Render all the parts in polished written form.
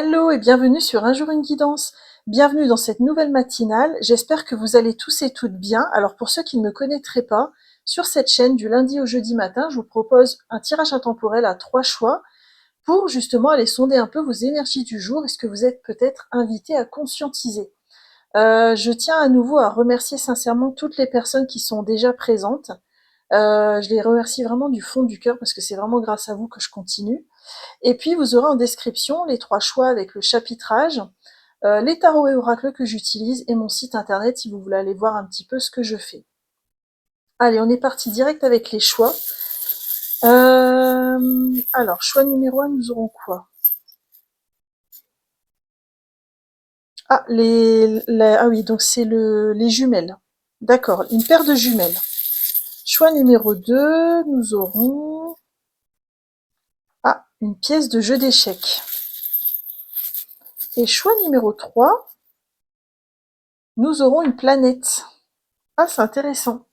Hello et bienvenue sur Un jour une guidance. Bienvenue dans cette nouvelle matinale. J'espère que vous allez tous et toutes bien. Alors pour ceux qui ne me connaîtraient pas, sur cette chaîne du lundi au jeudi matin, je vous propose un tirage intemporel à 3 choix pour justement aller sonder un peu vos énergies du jour et ce que vous êtes peut-être invité à conscientiser. Je tiens à nouveau à remercier sincèrement toutes les personnes qui sont déjà présentes. Je les remercie vraiment du fond du cœur parce que c'est vraiment grâce à vous que je continue. Et puis vous aurez en description les 3 choix avec le chapitrage, les tarots et oracles que j'utilise et mon site internet si vous voulez aller voir un petit peu ce que je fais. Allez, on est parti direct avec les choix. Alors, choix numéro 1, nous aurons quoi? Ah, ah oui, donc c'est les jumelles. D'accord, une paire de jumelles. Choix numéro 2, nous aurons... Ah, une pièce de jeu d'échecs. Et choix numéro 3, nous aurons une planète. Ah, c'est intéressant.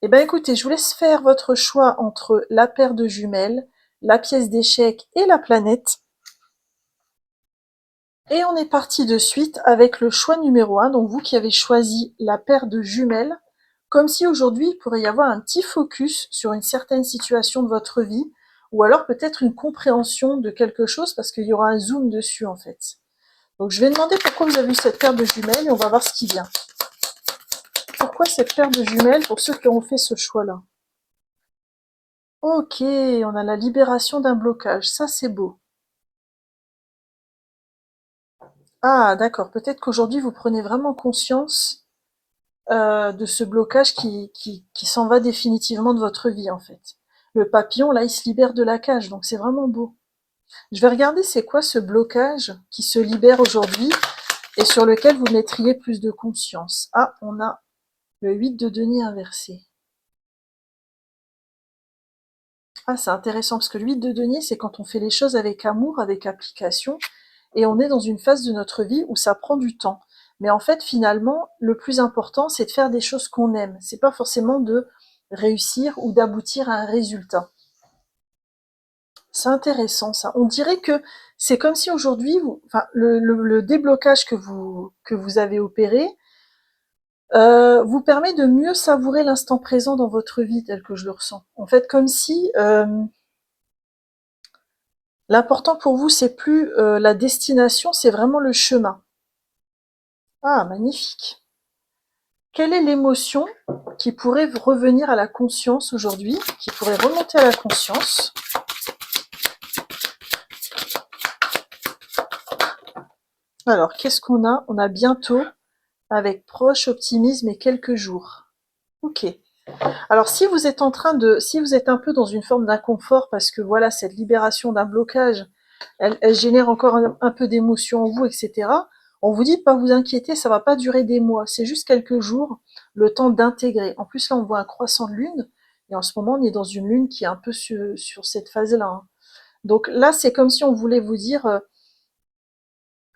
Eh bien écoutez, je vous laisse faire votre choix entre la paire de jumelles, la pièce d'échecs et la planète. Et on est parti de suite avec le choix numéro 1, donc vous qui avez choisi la paire de jumelles, comme si aujourd'hui il pourrait y avoir un petit focus sur une certaine situation de votre vie, ou alors peut-être une compréhension de quelque chose parce qu'il y aura un zoom dessus en fait. Donc je vais demander pourquoi vous avez eu cette paire de jumelles et on va voir ce qui vient. Pourquoi cette paire de jumelles pour ceux qui ont fait ce choix-là? Ok, on a la libération d'un blocage, ça c'est beau. Ah d'accord, peut-être qu'aujourd'hui vous prenez vraiment conscience de ce blocage qui s'en va définitivement de votre vie en fait. Le papillon là il se libère de la cage, donc c'est vraiment beau. Je vais regarder c'est quoi ce blocage qui se libère aujourd'hui et sur lequel vous mettriez plus de conscience. Ah, on a le 8 de denier inversé. Ah, c'est intéressant parce que le 8 de denier, c'est quand on fait les choses avec amour, avec application, et on est dans une phase de notre vie où ça prend du temps. Mais en fait, finalement, le plus important, c'est de faire des choses qu'on aime. C'est pas forcément de réussir ou d'aboutir à un résultat. C'est intéressant ça. On dirait que c'est comme si aujourd'hui, enfin, le déblocage que vous avez opéré vous permet de mieux savourer l'instant présent dans votre vie tel que je le ressens. En fait, comme si l'important pour vous, c'est plus la destination, c'est vraiment le chemin. Ah, magnifique. Quelle est l'émotion qui pourrait revenir à la conscience aujourd'hui, qui pourrait remonter à la conscience? Alors, qu'est-ce qu'on a? On a bientôt, avec proche optimisme et quelques jours. Ok. Alors, si vous êtes si vous êtes un peu dans une forme d'inconfort parce que voilà, cette libération d'un blocage, elle génère encore un peu d'émotion en vous, etc. On vous dit de pas vous inquiéter, ça va pas durer des mois, c'est juste quelques jours, le temps d'intégrer. En plus là, on voit un croissant de lune, et en ce moment, on est dans une lune qui est un peu sur cette phase-là, hein. Donc là, c'est comme si on voulait vous dire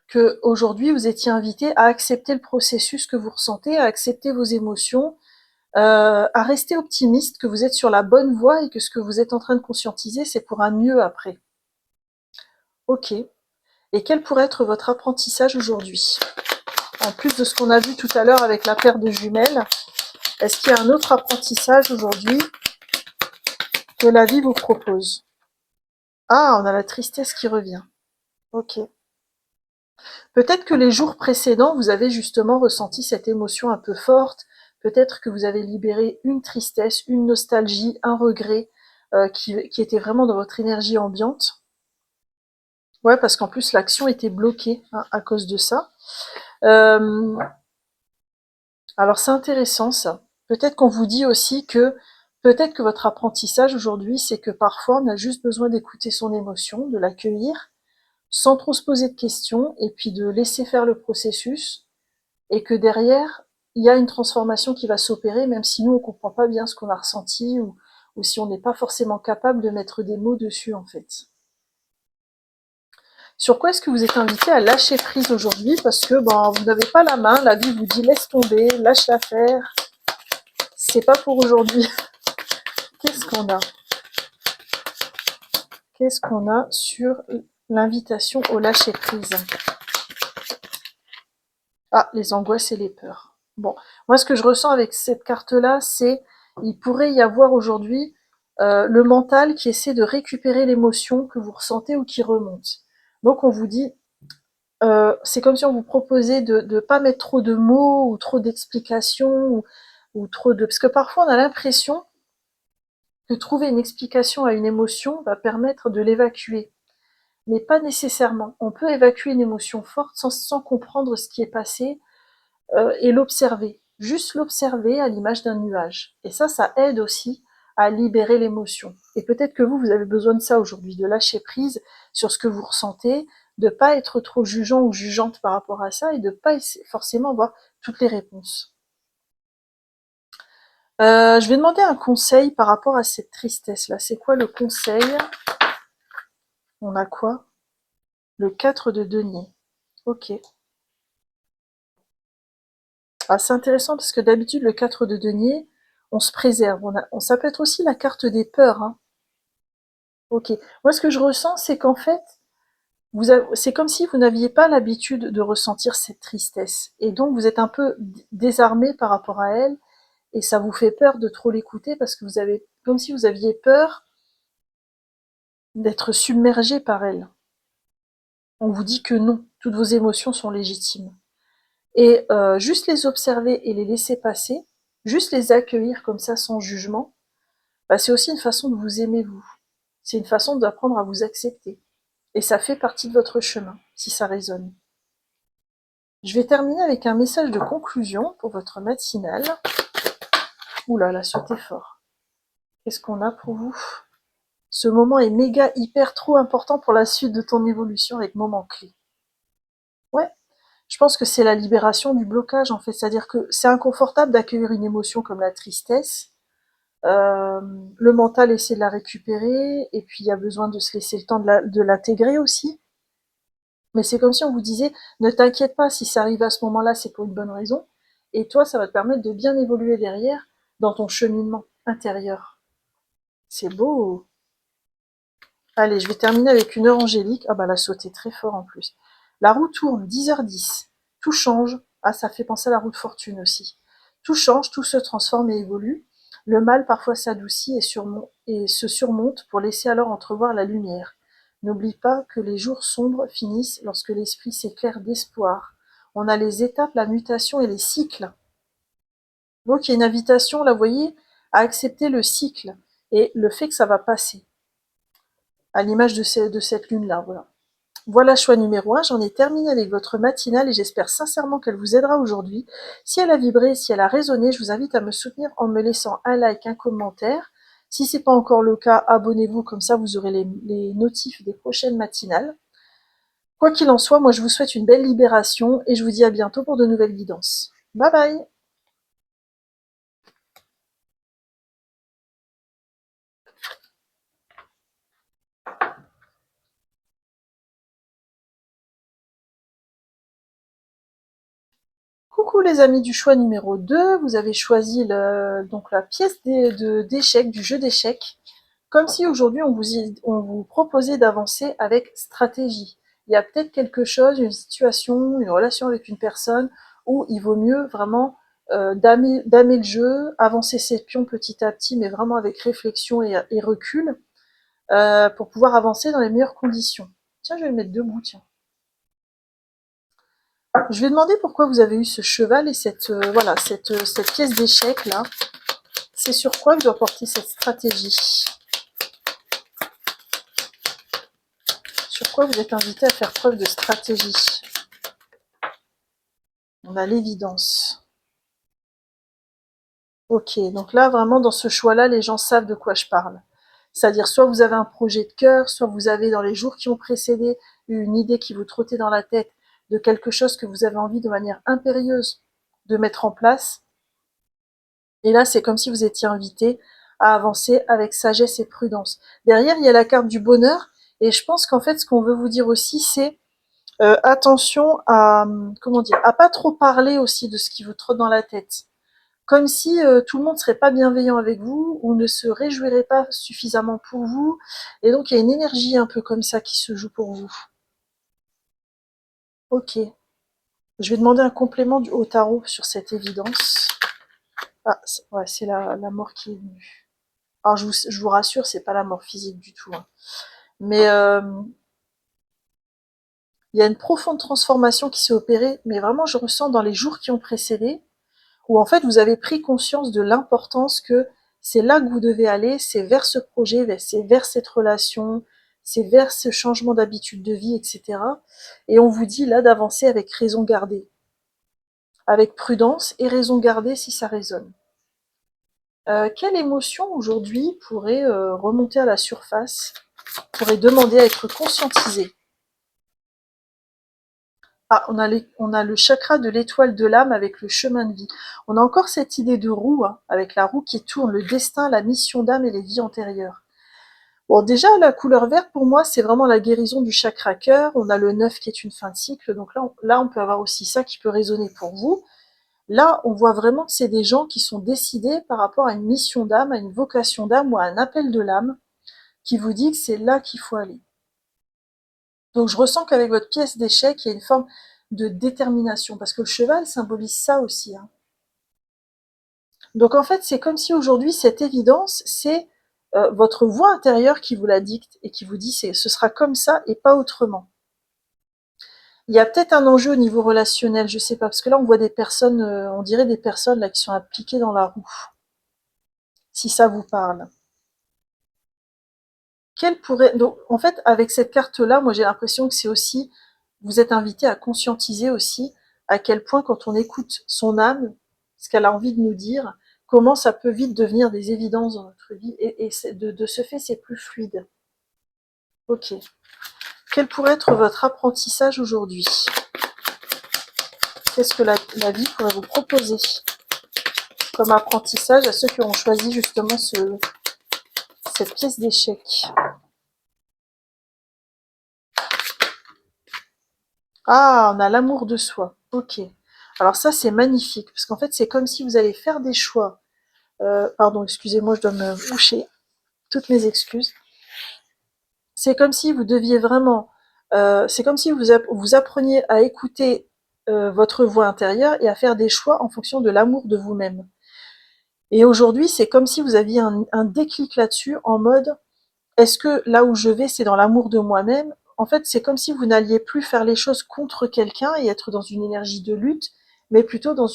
que aujourd'hui, vous étiez invité à accepter le processus que vous ressentez, à accepter vos émotions, à rester optimiste, que vous êtes sur la bonne voie et que ce que vous êtes en train de conscientiser, c'est pour un mieux après. Ok. Et quel pourrait être votre apprentissage aujourd'hui? En plus de ce qu'on a vu tout à l'heure avec la paire de jumelles, est-ce qu'il y a un autre apprentissage aujourd'hui que la vie vous propose? Ah, on a la tristesse qui revient. Ok. Peut-être que les jours précédents, vous avez justement ressenti cette émotion un peu forte. Peut-être que vous avez libéré une tristesse, une nostalgie, un regret qui était vraiment dans votre énergie ambiante. Ouais, parce qu'en plus l'action était bloquée hein, à cause de ça. Euh, alors c'est intéressant ça. Peut-être qu'on vous dit aussi que peut-être que votre apprentissage aujourd'hui, c'est que parfois on a juste besoin d'écouter son émotion, de l'accueillir, sans trop se poser de questions, et puis de laisser faire le processus, et que derrière, il y a une transformation qui va s'opérer, même si nous on comprend pas bien ce qu'on a ressenti, ou si on n'est pas forcément capable de mettre des mots dessus en fait. Sur quoi est-ce que vous êtes invité à lâcher prise aujourd'hui? Parce que vous n'avez pas la main, la vie vous dit laisse tomber, lâche l'affaire, c'est pas pour aujourd'hui. Qu'est-ce qu'on a? Qu'est-ce qu'on a sur L'invitation au lâcher-prise. Ah, les angoisses et les peurs. Bon, moi ce que je ressens avec cette carte-là, c'est il pourrait y avoir aujourd'hui le mental qui essaie de récupérer l'émotion que vous ressentez ou qui remonte. Donc on vous dit, c'est comme si on vous proposait de ne pas mettre trop de mots ou trop d'explications ou trop de... Parce que parfois on a l'impression que trouver une explication à une émotion va permettre de l'évacuer. Mais pas nécessairement. On peut évacuer une émotion forte sans comprendre ce qui est passé, et l'observer. Juste l'observer à l'image d'un nuage. Et ça aide aussi à libérer l'émotion. Et peut-être que vous avez besoin de ça aujourd'hui, de lâcher prise sur ce que vous ressentez, de pas être trop jugeant ou jugeante par rapport à ça et de pas forcément avoir toutes les réponses. Je vais demander un conseil par rapport à cette tristesse-là. C'est quoi le conseil? On a quoi? Le 4 de denier. Ok. Ah, c'est intéressant parce que d'habitude, le 4 de denier, on se préserve. Ça peut être aussi la carte des peurs, hein. Ok. Moi, ce que je ressens, c'est qu'en fait, c'est comme si vous n'aviez pas l'habitude de ressentir cette tristesse. Et donc, vous êtes un peu désarmé par rapport à elle. Et ça vous fait peur de trop l'écouter parce que comme si vous aviez peur d'être submergé par elle. On vous dit que non, toutes vos émotions sont légitimes. Et juste les observer et les laisser passer, juste les accueillir comme ça sans jugement, bah, c'est aussi une façon de vous aimer vous. C'est une façon d'apprendre à vous accepter. Et ça fait partie de votre chemin, si ça résonne. Je vais terminer avec un message de conclusion pour votre matinale. Ouh là là, sautez fort. Qu'est-ce qu'on a pour vous? Ce moment est méga hyper trop important pour la suite de ton évolution avec moment clé. Ouais, je pense que c'est la libération du blocage en fait. C'est-à-dire que c'est inconfortable d'accueillir une émotion comme la tristesse. Euh, le mental essaie de la récupérer et puis il y a besoin de se laisser le temps de l'intégrer aussi. Mais c'est comme si on vous disait, ne t'inquiète pas, si ça arrive à ce moment-là, c'est pour une bonne raison. Et toi, ça va te permettre de bien évoluer derrière dans ton cheminement intérieur. C'est beau. Allez, je vais terminer avec une heure angélique. Ah bah la sauté très fort en plus. La roue tourne, 10h10. Tout change. Ah, ça fait penser à la roue de fortune aussi. Tout change, tout se transforme et évolue. Le mal parfois s'adoucit et se surmonte pour laisser alors entrevoir la lumière. N'oublie pas que les jours sombres finissent lorsque l'esprit s'éclaire d'espoir. On a les étapes, la mutation et les cycles. Donc il y a une invitation, là, vous voyez, à accepter le cycle et le fait que ça va passer, à l'image de cette lune-là, voilà. Voilà, choix numéro 1, j'en ai terminé avec votre matinale et j'espère sincèrement qu'elle vous aidera aujourd'hui. Si elle a vibré, si elle a résonné, je vous invite à me soutenir en me laissant un like, un commentaire. Si ce n'est pas encore le cas, abonnez-vous, comme ça vous aurez les notifs des prochaines matinales. Quoi qu'il en soit, moi je vous souhaite une belle libération et je vous dis à bientôt pour de nouvelles guidances. Bye bye! Coucou les amis du choix numéro 2, vous avez choisi donc la pièce d'échecs, du jeu d'échecs. Comme si aujourd'hui on vous proposait d'avancer avec stratégie. Il y a peut-être quelque chose, une situation, une relation avec une personne où il vaut mieux vraiment damer le jeu, avancer ses pions petit à petit, mais vraiment avec réflexion et recul, pour pouvoir avancer dans les meilleures conditions. Tiens, je vais le mettre debout, tiens. Je vais demander pourquoi vous avez eu ce cheval et voilà, cette pièce d'échec là. C'est sur quoi que doit porter cette stratégie? Sur quoi vous êtes invité à faire preuve de stratégie? On a l'évidence. Ok, donc là vraiment dans ce choix-là, les gens savent de quoi je parle. C'est-à-dire soit vous avez un projet de cœur, soit vous avez dans les jours qui ont précédé une idée qui vous trottait dans la tête de quelque chose que vous avez envie de manière impérieuse de mettre en place. Et là, c'est comme si vous étiez invité à avancer avec sagesse et prudence. Derrière, il y a la carte du bonheur. Et je pense qu'en fait, ce qu'on veut vous dire aussi, c'est attention à, comment dire, à pas trop parler aussi de ce qui vous trotte dans la tête. comme si tout le monde serait pas bienveillant avec vous ou ne se réjouirait pas suffisamment pour vous. Et donc il y a une énergie un peu comme ça qui se joue pour vous. Ok. Je vais demander un complément au tarot sur cette évidence. Ah, ouais, c'est la mort qui est venue. Alors je vous rassure, c'est pas la mort physique du tout, hein. Mais il y a une profonde transformation qui s'est opérée, mais vraiment je ressens dans les jours qui ont précédé, où en fait vous avez pris conscience de l'importance que c'est là que vous devez aller, c'est vers ce projet, c'est vers cette relation, c'est vers ce changement d'habitude de vie, etc. Et on vous dit là d'avancer avec raison gardée, avec prudence et raison gardée si ça résonne. Quelle émotion aujourd'hui pourrait remonter à la surface, pourrait demander à être conscientisée? Ah, on a le chakra de l'étoile de l'âme avec le chemin de vie. On a encore cette idée de roue, hein, avec la roue qui tourne, le destin, la mission d'âme et les vies antérieures. Bon, déjà, la couleur verte, pour moi, c'est vraiment la guérison du chakra cœur. On a le 9 qui est une fin de cycle, donc là, on peut avoir aussi ça qui peut résonner pour vous. Là, on voit vraiment que c'est des gens qui sont décidés par rapport à une mission d'âme, à une vocation d'âme ou à un appel de l'âme qui vous dit que c'est là qu'il faut aller. Donc je ressens qu'avec votre pièce d'échec, il y a une forme de détermination, parce que le cheval symbolise ça aussi, hein. Donc en fait, c'est comme si aujourd'hui, cette évidence, c'est votre voix intérieure qui vous la dicte et qui vous dit ce sera comme ça et pas autrement. Il y a peut-être un enjeu au niveau relationnel, je sais pas, parce que là on voit des personnes, on dirait des personnes là qui sont appliquées dans la roue, si ça vous parle. Quelle pourrait donc en fait avec cette carte-là, moi j'ai l'impression que c'est aussi vous êtes invité à conscientiser aussi à quel point quand on écoute son âme, ce qu'elle a envie de nous dire, comment ça peut vite devenir des évidences dans notre vie et de ce fait c'est plus fluide. Ok. Quel pourrait être votre apprentissage aujourd'hui? Qu'est-ce que la vie pourrait vous proposer comme apprentissage à ceux qui ont choisi justement cette pièce d'échec? Ah, on a l'amour de soi. Ok. Alors ça, c'est magnifique, parce qu'en fait, c'est comme si vous allez faire des choix. Pardon, excusez-moi, je dois me boucher. Toutes mes excuses. C'est comme si vous deviez vraiment... c'est comme si vous appreniez à écouter votre voix intérieure et à faire des choix en fonction de l'amour de vous-même. Et aujourd'hui, c'est comme si vous aviez un déclic là-dessus, en mode, est-ce que là où je vais, c'est dans l'amour de moi-même? En fait, c'est comme si vous n'alliez plus faire les choses contre quelqu'un et être dans une énergie de lutte, mais plutôt dans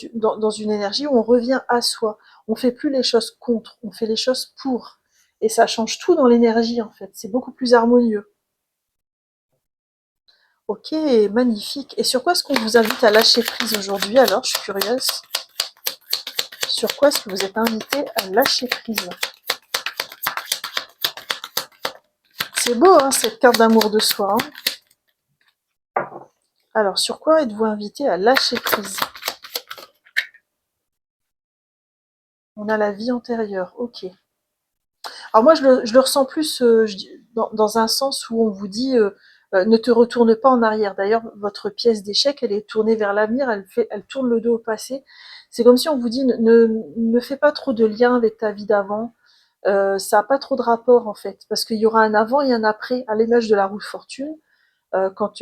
une énergie où on revient à soi. On fait plus les choses contre, on fait les choses pour. Et ça change tout dans l'énergie, en fait. C'est beaucoup plus harmonieux. Ok, magnifique. Et sur quoi est-ce qu'on vous invite à lâcher prise aujourd'hui? Alors, je suis curieuse. Sur quoi est-ce que vous êtes invité à lâcher prise? C'est beau, hein, cette carte d'amour de soi, hein. Alors, sur quoi êtes-vous invité à lâcher prise? On a la vie antérieure, ok. Alors moi, je le ressens plus dans un sens où on vous dit ne te retourne pas en arrière. D'ailleurs, votre pièce d'échec, elle est tournée vers l'avenir, elle tourne le dos au passé. C'est comme si on vous dit ne fais pas trop de liens avec ta vie d'avant. Ça n'a pas trop de rapport en fait, parce qu'il y aura un avant et un après, à l'image de la roue de fortune. Quand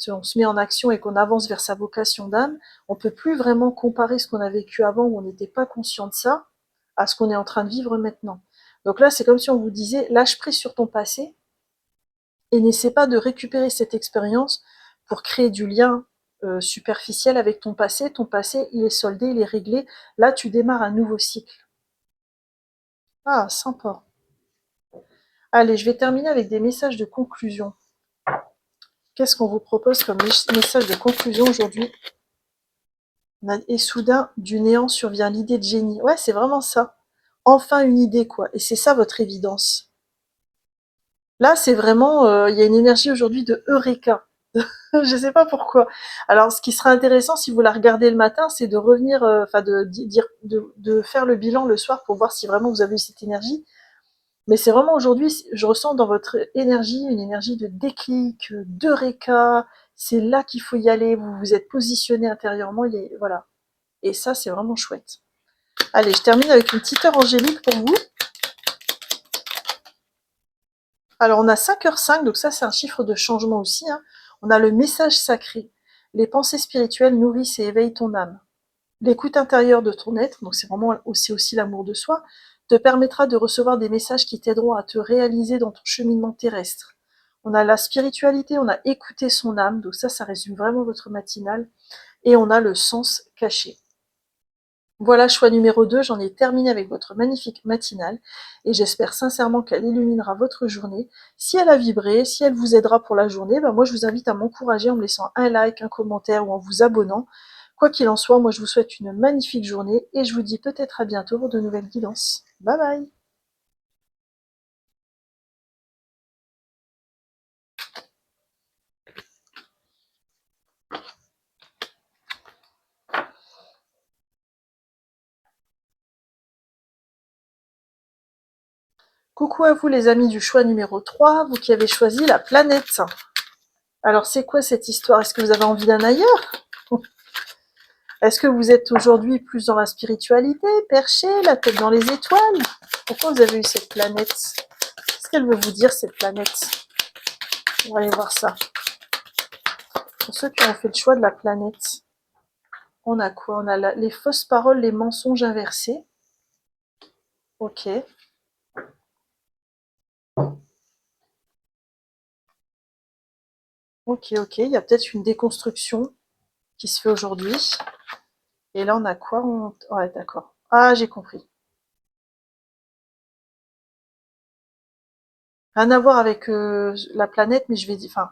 on se met en action et qu'on avance vers sa vocation d'âme, on peut plus vraiment comparer ce qu'on a vécu avant où on n'était pas conscient de ça à ce qu'on est en train de vivre maintenant. Donc là, c'est comme si on vous disait lâche prise sur ton passé et n'essaie pas de récupérer cette expérience pour créer du lien superficiel avec ton passé. Ton passé, il est soldé, il est réglé. Là, tu démarres un nouveau cycle. Ah, sympa. Allez, je vais terminer avec des messages de conclusion. Qu'est-ce qu'on vous propose comme message de conclusion aujourd'hui? Et soudain, du néant survient l'idée de génie. Ouais, c'est vraiment ça. Enfin une idée, quoi. Et c'est ça votre évidence. Là, c'est vraiment, il y a une énergie aujourd'hui de Eureka. Je sais pas pourquoi. Alors, ce qui sera intéressant, si vous la regardez le matin, c'est de revenir, enfin, de faire le bilan le soir pour voir si vraiment vous avez eu cette énergie. Mais c'est vraiment aujourd'hui, je ressens dans votre énergie une énergie de déclic, d'Eureka. C'est là qu'il faut y aller. Vous vous êtes positionné intérieurement. Voilà. Et ça, c'est vraiment chouette. Allez, je termine avec une petite heure angélique pour vous. Alors, on a 5h05, donc ça, c'est un chiffre de changement aussi, hein. On a le message sacré. Les pensées spirituelles nourrissent et éveillent ton âme. L'écoute intérieure de ton être, donc c'est vraiment aussi l'amour de soi, te permettra de recevoir des messages qui t'aideront à te réaliser dans ton cheminement terrestre. On a la spiritualité, on a écouté son âme, donc ça résume vraiment votre matinale. Et on a le sens caché. Voilà, choix numéro 2, j'en ai terminé avec votre magnifique matinale et j'espère sincèrement qu'elle illuminera votre journée. Si elle a vibré, si elle vous aidera pour la journée, ben moi je vous invite à m'encourager en me laissant un like, un commentaire ou en vous abonnant. Quoi qu'il en soit, moi je vous souhaite une magnifique journée et je vous dis peut-être à bientôt pour de nouvelles guidances. Bye bye! Coucou à vous les amis du choix numéro 3, vous qui avez choisi la planète. Alors c'est quoi cette histoire? Est-ce que vous avez envie d'un ailleurs? Est-ce que vous êtes aujourd'hui plus dans la spiritualité, perché, la tête dans les étoiles? Pourquoi vous avez eu cette planète? Qu'est-ce qu'elle veut vous dire, cette planète? On va aller voir ça. Pour ceux qui ont fait le choix de la planète, on a quoi? On a les fausses paroles, les mensonges inversés. Ok. Ok, ok. Il y a peut-être une déconstruction qui se fait aujourd'hui. Et là, on a quoi? Ouais, d'accord. Ah, j'ai compris. Rien à voir avec la planète, mais je vais dire... Enfin,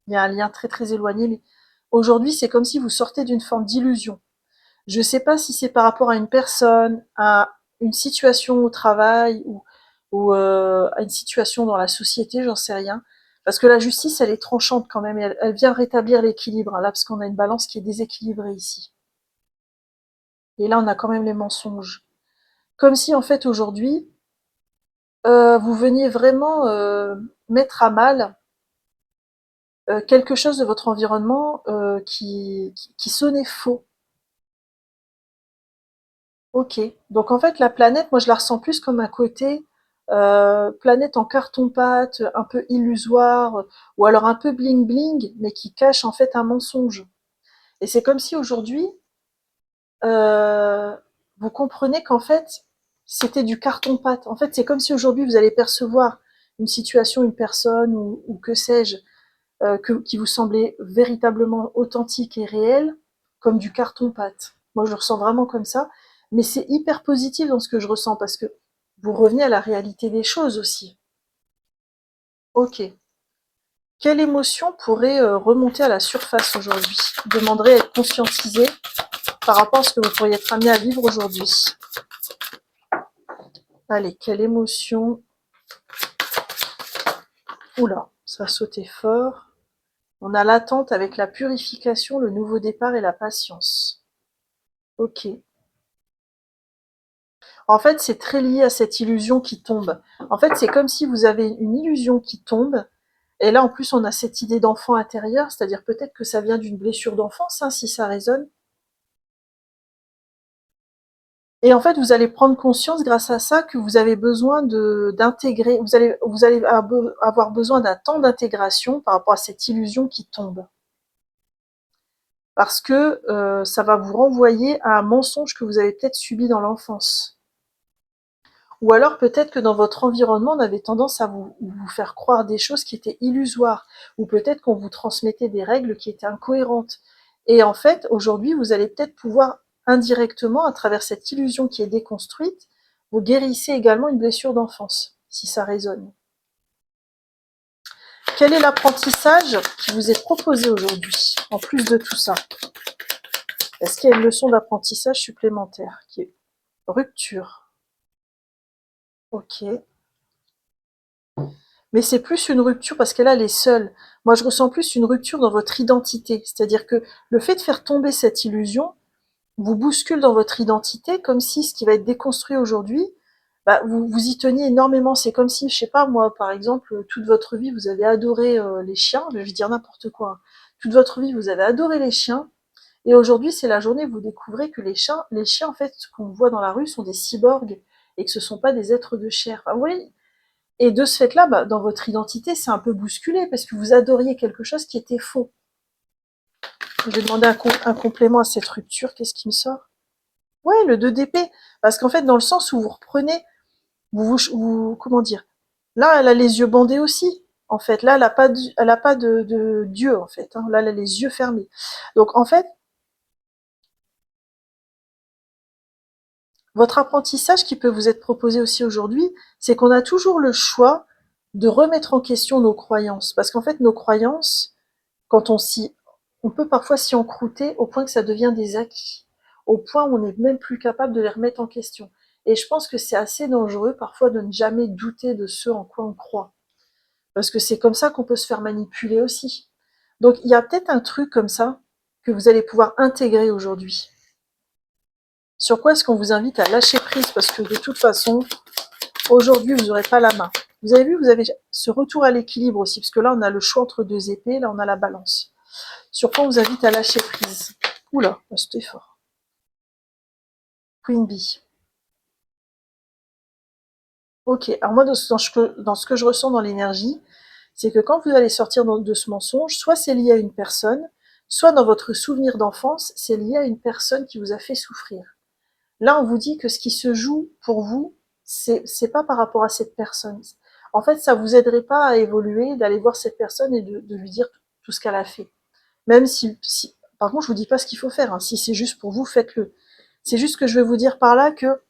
il y a un lien très très éloigné, mais aujourd'hui, c'est comme si vous sortez d'une forme d'illusion. Je ne sais pas si c'est par rapport à une personne, à une situation au travail ou à une situation dans la société, j'en sais rien. Parce que la justice, elle est tranchante quand même, et elle vient rétablir l'équilibre, hein, là, parce qu'on a une balance qui est déséquilibrée ici. Et là, on a quand même les mensonges. Comme si, en fait, aujourd'hui, vous veniez vraiment mettre à mal quelque chose de votre environnement qui sonnait faux. Ok. Donc en fait, la planète, moi je la ressens plus comme un côté planète en carton-pâte, un peu illusoire, ou alors un peu bling-bling, mais qui cache en fait un mensonge. Et c'est comme si aujourd'hui, euh, vous comprenez qu'en fait, c'était du carton-pâte. En fait, c'est comme si aujourd'hui vous allez percevoir une situation, une personne, ou que sais-je, qui vous semblait véritablement authentique et réel, comme du carton-pâte. Moi, je le ressens vraiment comme ça, mais c'est hyper positif dans ce que je ressens, parce que vous revenez à la réalité des choses aussi. Ok. Quelle émotion pourrait remonter à la surface aujourd'hui? Vous demanderez à être conscientisé par rapport à ce que vous pourriez être amené à vivre aujourd'hui. Allez, quelle émotion? Oula, ça a sauté fort. On a l'attente avec la purification, le nouveau départ et la patience. Ok. En fait, c'est très lié à cette illusion qui tombe. En fait, c'est comme si vous avez une illusion qui tombe, et là, en plus, on a cette idée d'enfant intérieur, c'est-à-dire peut-être que ça vient d'une blessure d'enfance, hein, si ça résonne. Et en fait, vous allez prendre conscience grâce à ça que vous avez besoin d'intégrer, vous allez avoir besoin d'un temps d'intégration par rapport à cette illusion qui tombe. Parce que ça va vous renvoyer à un mensonge que vous avez peut-être subi dans l'enfance. Ou alors peut-être que dans votre environnement, on avait tendance à vous faire croire des choses qui étaient illusoires, ou peut-être qu'on vous transmettait des règles qui étaient incohérentes. Et en fait, aujourd'hui, vous allez peut-être pouvoir indirectement, à travers cette illusion qui est déconstruite, vous guérissez également une blessure d'enfance, si ça résonne. Quel est l'apprentissage qui vous est proposé aujourd'hui, en plus de tout ça? Est-ce qu'il y a une leçon d'apprentissage supplémentaire qui est rupture? Ok. Mais c'est plus une rupture parce qu'elle, elle est seule. Moi, je ressens plus une rupture dans votre identité. C'est-à-dire que le fait de faire tomber cette illusion vous bouscule dans votre identité, comme si ce qui va être déconstruit aujourd'hui, bah, vous y teniez énormément. C'est comme si, je sais pas, moi, par exemple, toute votre vie, vous avez adoré les chiens, je vais dire n'importe quoi, hein. Toute votre vie, vous avez adoré les chiens, Et aujourd'hui, c'est la journée où vous découvrez que les chiens en fait, qu'on voit dans la rue sont des cyborgs et que ce ne sont pas des êtres de chair. Enfin, vous voyez. Et de ce fait-là, bah, dans votre identité, c'est un peu bousculé parce que vous adoriez quelque chose qui était faux. Je vais demander un complément à cette rupture. Qu'est-ce qui me sort? Ouais, le 2 d'épée. Parce qu'en fait, dans le sens où vous reprenez, comment dire? Là, elle a les yeux bandés aussi. En fait, là, elle a pas de Dieu, en fait. Hein. Là, elle a les yeux fermés. Donc, en fait, votre apprentissage qui peut vous être proposé aussi aujourd'hui, c'est qu'on a toujours le choix de remettre en question nos croyances. Parce qu'en fait, nos croyances, quand on peut parfois s'y encrouter au point que ça devient des acquis. Au point où on n'est même plus capable de les remettre en question. Et je pense que c'est assez dangereux parfois de ne jamais douter de ce en quoi on croit. Parce que c'est comme ça qu'on peut se faire manipuler aussi. Donc il y a peut-être un truc comme ça que vous allez pouvoir intégrer aujourd'hui. Sur quoi est-ce qu'on vous invite à lâcher prise? Parce que de toute façon, aujourd'hui, vous n'aurez pas la main. Vous avez vu, vous avez ce retour à l'équilibre aussi, parce que là, on a le choix entre deux épées, là, on a la balance. Sur quoi on vous invite à lâcher prise? Oula, c'était fort. Queen Bee. Ok, alors moi, dans ce que je ressens dans l'énergie, c'est que quand vous allez sortir de ce mensonge, soit c'est lié à une personne, soit dans votre souvenir d'enfance, c'est lié à une personne qui vous a fait souffrir. Là, on vous dit que ce qui se joue pour vous, c'est pas par rapport à cette personne. En fait, ça vous aiderait pas à évoluer, d'aller voir cette personne et de lui dire tout ce qu'elle a fait. Même par contre, je vous dis pas ce qu'il faut faire. Hein. Si c'est juste pour vous, faites-le. C'est juste que je vais vous dire par là que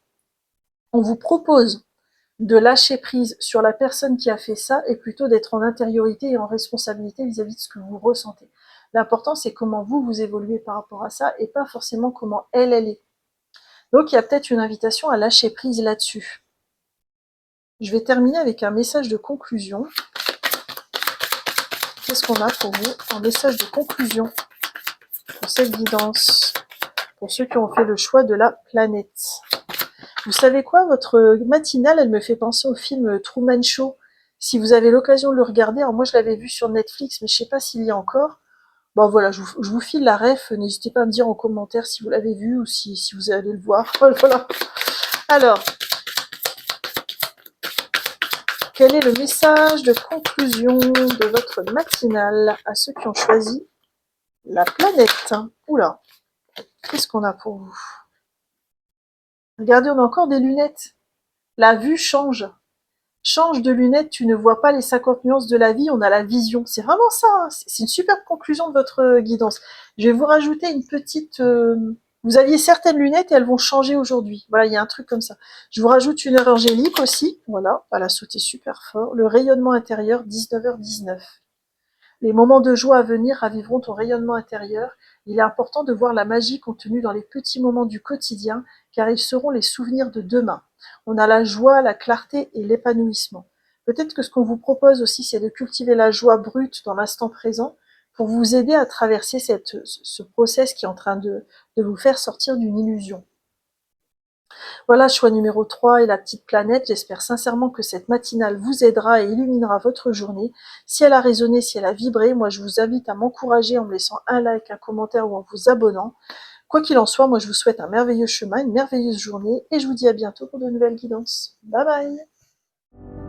on vous propose de lâcher prise sur la personne qui a fait ça et plutôt d'être en intériorité et en responsabilité vis-à-vis de ce que vous ressentez. L'important, c'est comment vous évoluez par rapport à ça et pas forcément comment elle est. Donc, il y a peut-être une invitation à lâcher prise là-dessus. Je vais terminer avec un message de conclusion. Qu'est-ce qu'on a pour vous en message de conclusion pour cette guidance, pour ceux qui ont fait le choix de la planète? Vous savez quoi, votre matinale, elle me fait penser au film Truman Show. Si vous avez l'occasion de le regarder, alors moi je l'avais vu sur Netflix, mais je sais pas s'il y a encore. Bon voilà, je vous file la ref, n'hésitez pas à me dire en commentaire si vous l'avez vu ou si vous allez le voir. Voilà. Alors, quel est le message de conclusion de votre matinale à ceux qui ont choisi la planète? Oula, qu'est-ce qu'on a pour vous? Regardez, on a encore des lunettes. La vue change. Change de lunettes, tu ne vois pas les 50 nuances de la vie, on a la vision. C'est vraiment ça, hein. C'est une superbe conclusion de votre guidance. Je vais vous rajouter une petite... Vous aviez certaines lunettes et elles vont changer aujourd'hui. Voilà, il y a un truc comme ça. Je vous rajoute une heure angélique aussi. Voilà, elle a sauté super fort. Le rayonnement intérieur, 19h19. Les moments de joie à venir raviveront ton rayonnement intérieur. Il est important de voir la magie contenue dans les petits moments du quotidien, car ils seront les souvenirs de demain. On a la joie, la clarté et l'épanouissement. Peut-être que ce qu'on vous propose aussi, c'est de cultiver la joie brute dans l'instant présent pour vous aider à traverser ce process qui est en train de vous faire sortir d'une illusion. Voilà, choix numéro 3 et la petite planète. J'espère sincèrement que cette matinale vous aidera et illuminera votre journée. Si elle a résonné, si elle a vibré, moi je vous invite à m'encourager en me laissant un like, un commentaire ou en vous abonnant. Quoi qu'il en soit, moi je vous souhaite un merveilleux chemin, une merveilleuse journée et je vous dis à bientôt pour de nouvelles guidances. Bye bye!